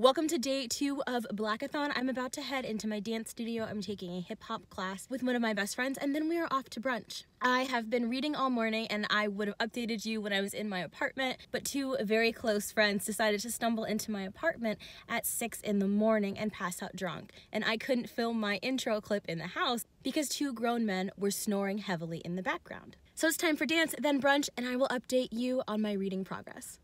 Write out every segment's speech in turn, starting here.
Welcome to day 2 of BLACKATHON. I'm about to head into my dance studio. I'm taking a hip-hop class with one of my best friends, and then we are off to brunch. I have been reading all morning, and I would have updated you when I was in my apartment, but 2 very close friends decided to stumble into my apartment at 6 in the morning and pass out drunk. And I couldn't film my intro clip in the house because 2 grown men were snoring heavily in the background. So it's time for dance, then brunch, and I will update you on my reading progress.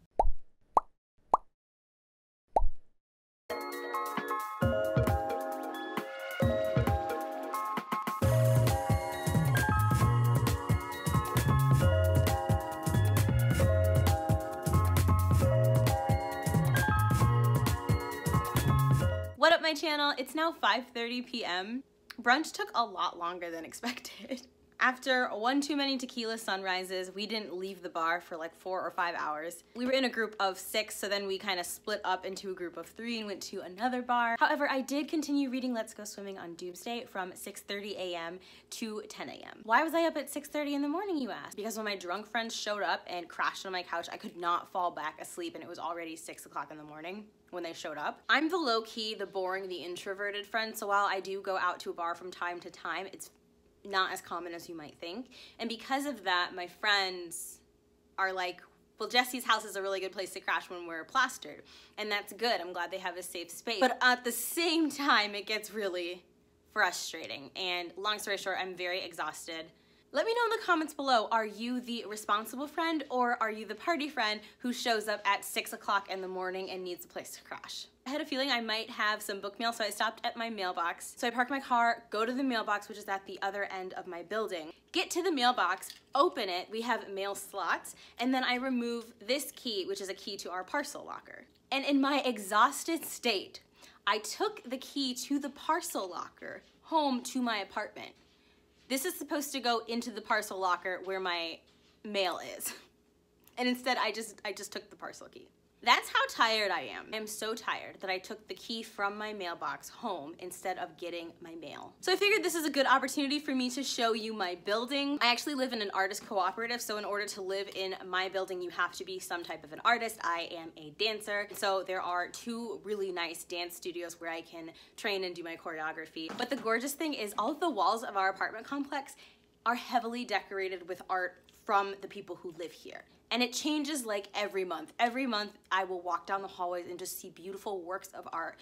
What up, my channel? It's now 5:30 p.m. Brunch took a lot longer than expected. After one too many tequila sunrises, we didn't leave the bar for like 4 or 5 hours. We were in a group of 6, so then we kind of split up into a group of 3 and went to another bar. However, I did continue reading Let's Go Swimming on Doomsday from 6:30 a.m. to 10 a.m. Why was I up at 6:30 in the morning, you ask? Because when my drunk friends showed up and crashed on my couch, I could not fall back asleep, and it was already 6 o'clock in the morning when they showed up. I'm the low-key, the boring, the introverted friend, so while I do go out to a bar from time to time, it's not as common as you might think. And because of that, my friends are like, well, Jesse's house is a really good place to crash when we're plastered. And that's good. I'm glad they have a safe space. But at the same time, it gets really frustrating. And long story short, I'm very exhausted. Let me know in the comments below, are you the responsible friend or are you the party friend who shows up at 6 o'clock in the morning and needs a place to crash? I had a feeling I might have some book mail, so I stopped at my mailbox. So I park my car, go to the mailbox, which is at the other end of my building, get to the mailbox, open it, we have mail slots, and then I remove this key, which is a key to our parcel locker. And in my exhausted state, I took the key to the parcel locker home to my apartment. This is supposed to go into the parcel locker where my mail is. And instead, I just took the parcel key. That's how tired I am. I'm so tired that I took the key from my mailbox home instead of getting my mail. So I figured this is a good opportunity for me to show you my building. I actually live in an artist cooperative, so in order to live in my building, you have to be some type of an artist. I am a dancer, so there are 2 really nice dance studios where I can train and do my choreography. But the gorgeous thing is all of the walls of our apartment complex are heavily decorated with art from the people who live here. And it changes like every month. Every month I will walk down the hallways and just see beautiful works of art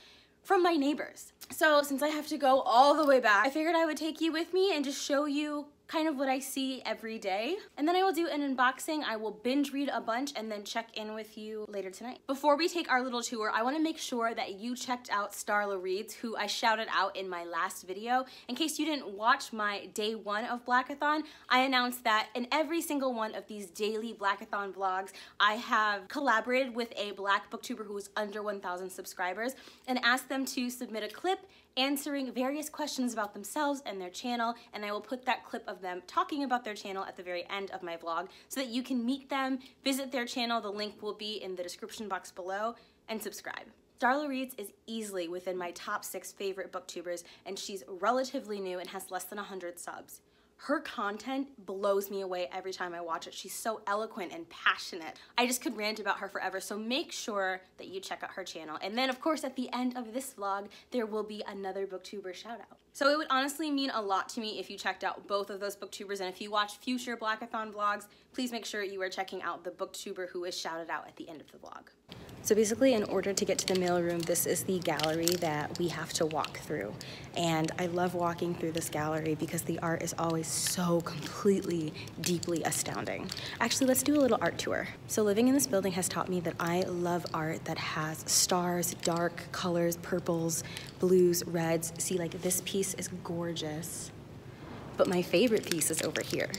from my neighbors. So since I have to go all the way back, I figured I would take you with me and just show you kind of what I see every day. And then I will do an unboxing. I will binge read a bunch and then check in with you later tonight. Before we take our little tour, I want to make sure that you checked out Starla Reads, who I shouted out in my last video. In case you didn't watch my day 1 of BLACKATHON, I announced that in every single one of these daily BLACKATHON vlogs, I have collaborated with a Black booktuber who is under 1,000 subscribers and asked them to submit a clip answering various questions about themselves and their channel, and I will put that clip of them talking about their channel at the very end of my vlog so that you can meet them, visit their channel, the link will be in the description box below, and subscribe. Starla Reads is easily within my top 6 favorite booktubers, and she's relatively new and has less than 100 subs. Her content blows me away every time I watch it. She's so eloquent and passionate. I just could rant about her forever, so make sure that you check out her channel. And then, of course, at the end of this vlog, there will be another booktuber shout out. So it would honestly mean a lot to me if you checked out both of those booktubers, and if you watch future BLACKATHON vlogs, please make sure you are checking out the booktuber who is shouted out at the end of the vlog. So basically, in order to get to the mailroom, this is the gallery that we have to walk through. And I love walking through this gallery because the art is always so completely, deeply astounding. Actually, let's do a little art tour. So living in this building has taught me that I love art that has stars, dark colors, purples, blues, reds. See, like this piece is gorgeous, but my favorite piece is over here.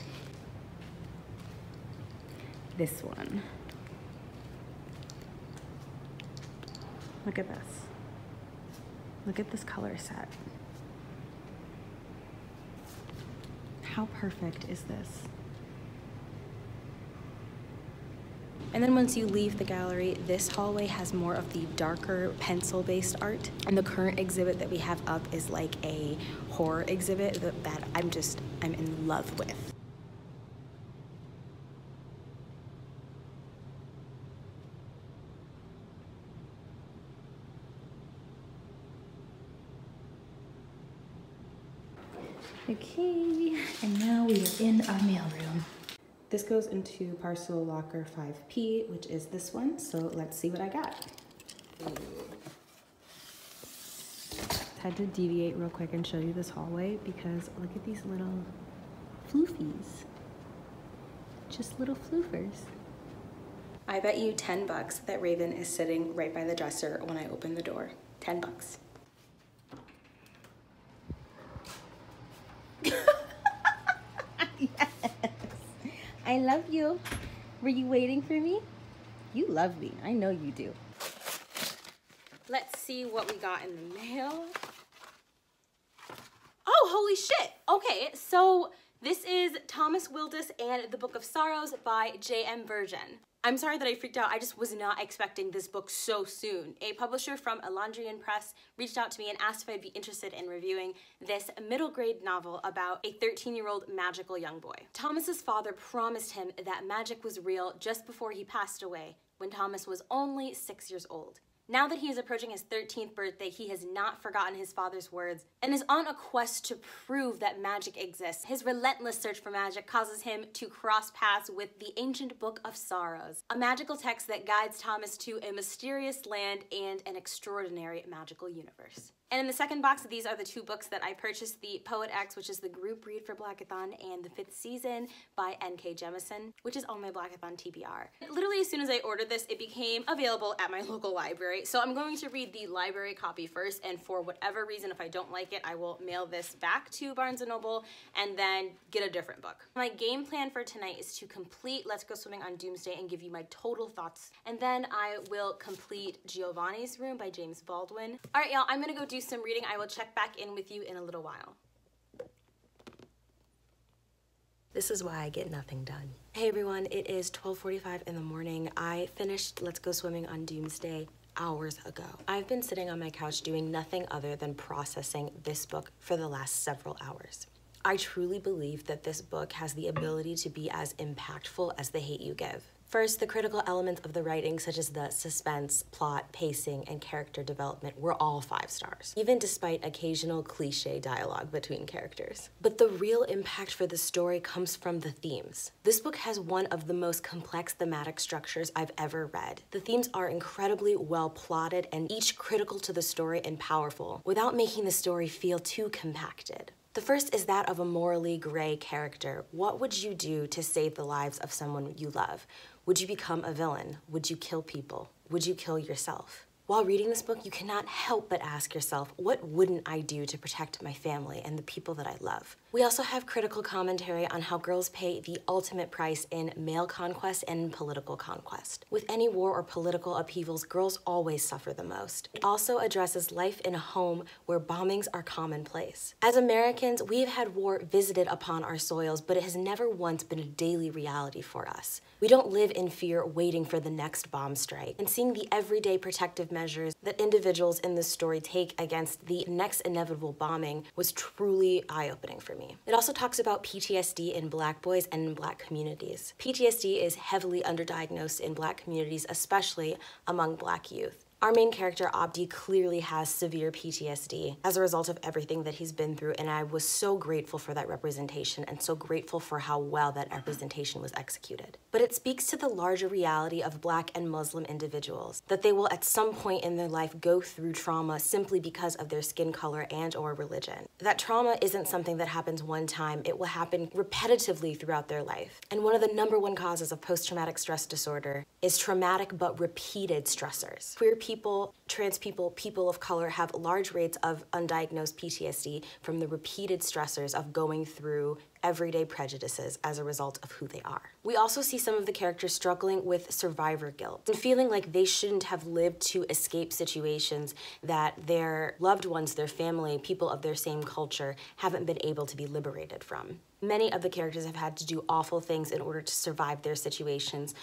This one. Look at this. Look at this color set. How perfect is this? And then once you leave the gallery, this hallway has more of the darker pencil-based art. And the current exhibit that we have up is like a horror exhibit that I'm in love with. Okay, and now we are in our mailroom. This goes into parcel locker 5P, which is this one, so let's see what I got. Had to deviate real quick and show you this hallway because look at these little floofies. Just little floofers. I bet you 10 bucks that Raven is sitting right by the dresser when I open the door. 10 bucks. Yes, I love you. Were you waiting for me? You love me, I know you do. Let's see what we got in the mail. Oh, holy shit. Okay, so this is Thomas Wildis and the Book of Sorrows by J.M. Virgin. I'm sorry that I freaked out. I just was not expecting this book so soon. A publisher from Elandrian Press reached out to me and asked if I'd be interested in reviewing this middle grade novel about a 13-year-old magical young boy. Thomas's father promised him that magic was real just before he passed away, when Thomas was only 6 years old. Now that he is approaching his 13th birthday, he has not forgotten his father's words and is on a quest to prove that magic exists. His relentless search for magic causes him to cross paths with the ancient Book of Sorrows, a magical text that guides Thomas to a mysterious land and an extraordinary magical universe. And in the second box, these are the two books that I purchased, the Poet X, which is the group read for BLACKATHON, and the 5th Season by N.K. Jemisin, which is on my BLACKATHON TBR. Literally as soon as I ordered this, it became available at my local library. So I'm going to read the library copy first, and for whatever reason, if I don't like it, I will mail this back to Barnes & Noble and then get a different book. My game plan for tonight is to complete Let's Go Swimming on Doomsday and give you my total thoughts. And then I will complete Giovanni's Room by James Baldwin. All right, y'all, I'm gonna go do some reading. I will check back in with you in a little while. This is why I get nothing done. Hey everyone, it is 12:45 in the morning. I finished Let's Go Swimming on Doomsday hours ago. I've been sitting on my couch doing nothing other than processing this book for the last several hours. I truly believe that this book has the ability to be as impactful as The Hate You Give. First, the critical elements of the writing, such as the suspense, plot, pacing, and character development, were all 5 stars, even despite occasional cliche dialogue between characters. But the real impact for the story comes from the themes. This book has one of the most complex thematic structures I've ever read. The themes are incredibly well plotted and each critical to the story and powerful, without making the story feel too compacted. The first is that of a morally gray character. What would you do to save the lives of someone you love? Would you become a villain? Would you kill people? Would you kill yourself? While reading this book, you cannot help but ask yourself, what wouldn't I do to protect my family and the people that I love? We also have critical commentary on how girls pay the ultimate price in male conquest and political conquest. With any war or political upheavals, girls always suffer the most. It also addresses life in a home where bombings are commonplace. As Americans, we have had war visited upon our soils, but it has never once been a daily reality for us. We don't live in fear waiting for the next bomb strike. And seeing the everyday protective measures that individuals in this story take against the next inevitable bombing was truly eye-opening for me. It also talks about PTSD in Black boys and in Black communities. PTSD is heavily underdiagnosed in Black communities, especially among Black youth. Our main character, Abdi, clearly has severe PTSD as a result of everything that he's been through, and I was so grateful for that representation and so grateful for how well that representation was executed. But it speaks to the larger reality of Black and Muslim individuals, that they will at some point in their life go through trauma simply because of their skin color and or religion. That trauma isn't something that happens one time, it will happen repetitively throughout their life. And one of the #1 causes of post-traumatic stress disorder is traumatic but repeated stressors. Queer people, trans people, people of color have large rates of undiagnosed PTSD from the repeated stressors of going through everyday prejudices as a result of who they are. We also see some of the characters struggling with survivor guilt and feeling like they shouldn't have lived to escape situations that their loved ones, their family, people of their same culture haven't been able to be liberated from. Many of the characters have had to do awful things in order to survive their situations.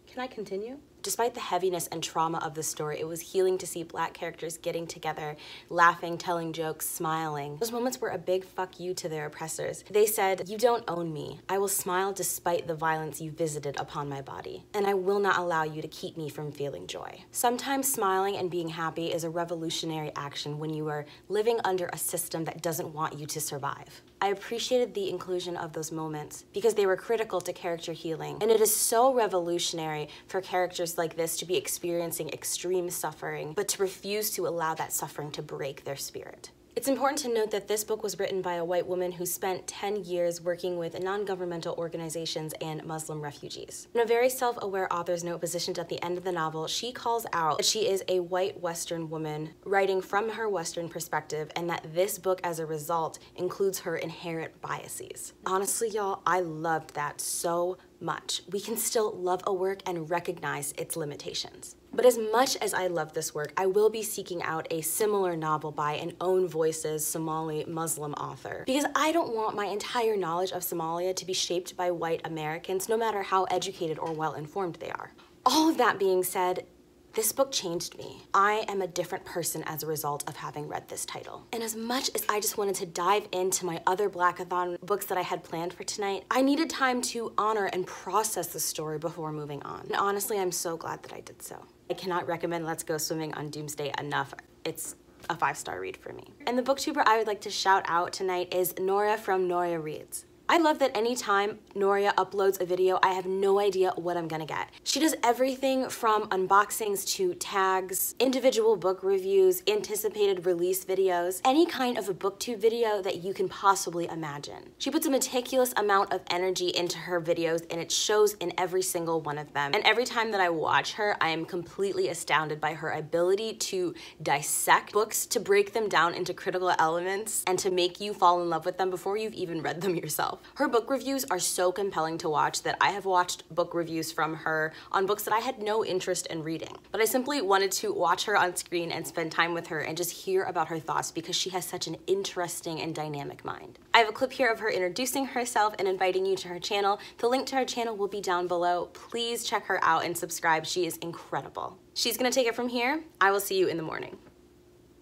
Can I continue? Despite the heaviness and trauma of the story, it was healing to see Black characters getting together, laughing, telling jokes, smiling. Those moments were a big fuck you to their oppressors. They said, "You don't own me. I will smile despite the violence you visited upon my body, and I will not allow you to keep me from feeling joy." Sometimes smiling and being happy is a revolutionary action when you are living under a system that doesn't want you to survive. I appreciated the inclusion of those moments because they were critical to character healing, and it is so revolutionary for characters like this to be experiencing extreme suffering, but to refuse to allow that suffering to break their spirit. It's important to note that this book was written by a white woman who spent 10 years working with non-governmental organizations and Muslim refugees. In a very self-aware author's note positioned at the end of the novel, she calls out that she is a white Western woman writing from her Western perspective, and that this book, as a result, includes her inherent biases. Honestly, y'all, I loved that so much. We can still love a work and recognize its limitations. But as much as I love this work, I will be seeking out a similar novel by an Own Voices Somali Muslim author, because I don't want my entire knowledge of Somalia to be shaped by white Americans, no matter how educated or well-informed they are. All of that being said, this book changed me. I am a different person as a result of having read this title. And as much as I just wanted to dive into my other Blackathon books that I had planned for tonight, I needed time to honor and process the story before moving on. And honestly, I'm so glad that I did so. I cannot recommend Let's Go Swimming on Doomsday enough. It's a 5-star read for me. And the booktuber I would like to shout out tonight is Noria from Noria Reads. I love that anytime Noria uploads a video, I have no idea what I'm gonna get. She does everything from unboxings to tags, individual book reviews, anticipated release videos, any kind of a booktube video that you can possibly imagine. She puts a meticulous amount of energy into her videos, and it shows in every single one of them. And every time that I watch her, I am completely astounded by her ability to dissect books, to break them down into critical elements, and to make you fall in love with them before you've even read them yourself. Her book reviews are so compelling to watch that I have watched book reviews from her on books that I had no interest in reading. But I simply wanted to watch her on screen and spend time with her and just hear about her thoughts because she has such an interesting and dynamic mind. I have a clip here of her introducing herself and inviting you to her channel. The link to her channel will be down below. Please check her out and subscribe. She is incredible. She's gonna take it from here. I will see you in the morning.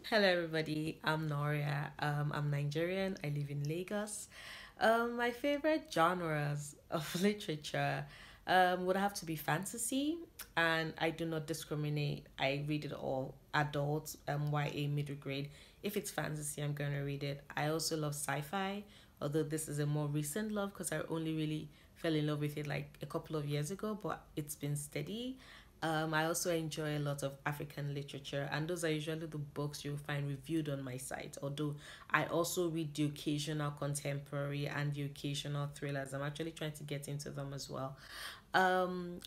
Hello everybody, I'm Noria. I'm Nigerian. I live in Lagos. My favorite genres of literature would have to be fantasy, and I do not discriminate. I read it all, adults, YA, middle grade. If it's fantasy, I'm going to read it. I also love sci-fi, although this is a more recent love because I only really fell in love with it like a couple of years ago, but it's been steady. I also enjoy a lot of African literature, and those are usually the books you'll find reviewed on my site, although I also read the occasional contemporary and the occasional thrillers. I'm actually trying to get into them as well.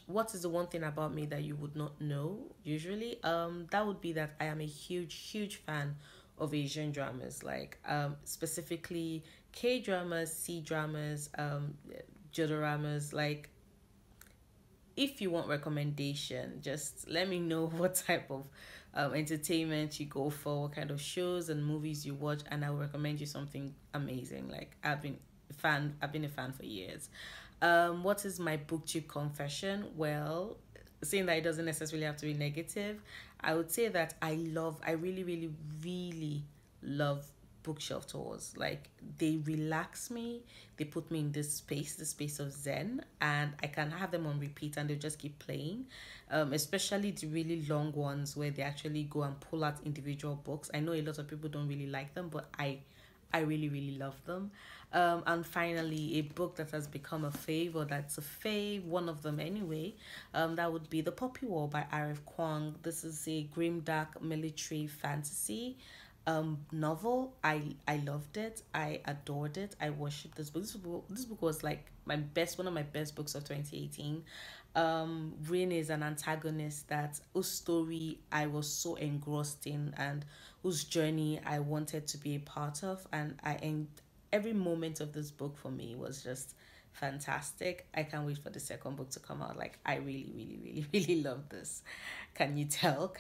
What is the one thing about me that you would not know usually? That would be that I am a huge fan of Asian dramas, like specifically K-dramas, C-dramas, Jodoramas. Like, if you want recommendation, just let me know what type of entertainment you go for, what kind of shows and movies you watch, and I will recommend you something amazing. Like, I've been a fan for years. What is my booktube confession? Well, saying that it doesn't necessarily have to be negative, I would say that I really love bookshelf tours. Like, they relax me, they put me in the space of zen, and I can have them on repeat and they'll just keep playing, especially the really long ones where they actually go and pull out individual books. I know a lot of people don't really like them, but I really love them. And finally, a book that has become a fave, or that's a fave, one of them anyway, that would be The Poppy War by R.F. Kuang. This is a grimdark military fantasy novel. I loved it. I adored it. I worshipped this book. This book was like one of my best books of 2018. Rin is an antagonist whose story I was so engrossed in and whose journey I wanted to be a part of, and every moment of this book for me was just fantastic. I can't wait for the second book to come out. Like, I really love this. Can you tell?